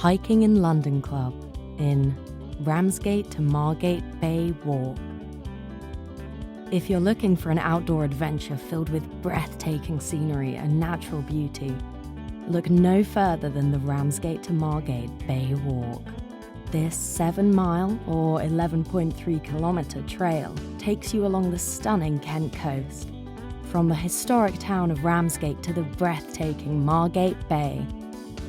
Hiking in London Club in Ramsgate to Margate Bay Walk. If you're looking for an outdoor adventure filled with breathtaking scenery and natural beauty, look no further than the Ramsgate to Margate Bay Walk. This 7-mile or 11.3-kilometre trail takes you along the stunning Kent coast, from the historic town of Ramsgate to the breathtaking Margate Bay.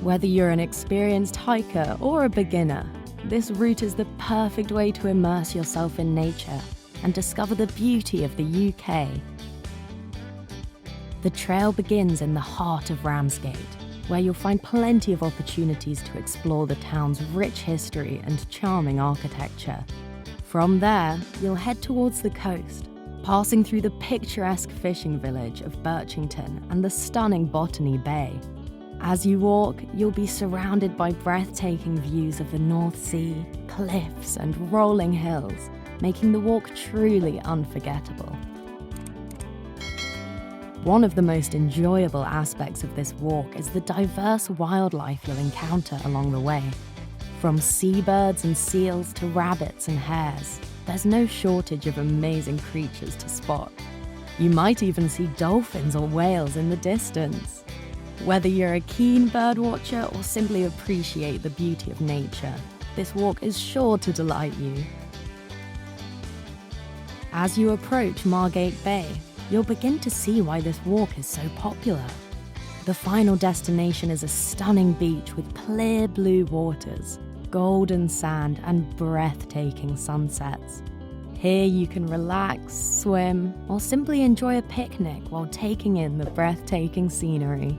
Whether you're an experienced hiker or a beginner, this route is the perfect way to immerse yourself in nature and discover the beauty of the UK. The trail begins in the heart of Ramsgate, where you'll find plenty of opportunities to explore the town's rich history and charming architecture. From there, you'll head towards the coast, passing through the picturesque fishing village of Birchington and the stunning Botany Bay. As you walk, you'll be surrounded by breathtaking views of the North Sea, cliffs, and rolling hills, making the walk truly unforgettable. One of the most enjoyable aspects of this walk is the diverse wildlife you'll encounter along the way. From seabirds and seals to rabbits and hares, there's no shortage of amazing creatures to spot. You might even see dolphins or whales in the distance. Whether you're a keen birdwatcher or simply appreciate the beauty of nature, this walk is sure to delight you. As you approach Margate Bay, you'll begin to see why this walk is so popular. The final destination is a stunning beach with clear blue waters, golden sand, and breathtaking sunsets. Here you can relax, swim, or simply enjoy a picnic while taking in the breathtaking scenery.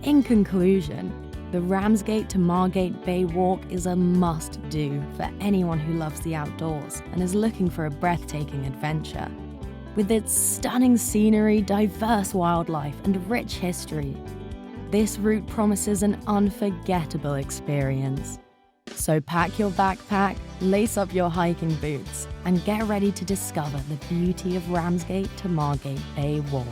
In conclusion, the Ramsgate to Margate Bay Walk is a must-do for anyone who loves the outdoors and is looking for a breathtaking adventure. With its stunning scenery, diverse wildlife, and rich history, this route promises an unforgettable experience. So pack your backpack, lace up your hiking boots, and get ready to discover the beauty of Ramsgate to Margate Bay Walk.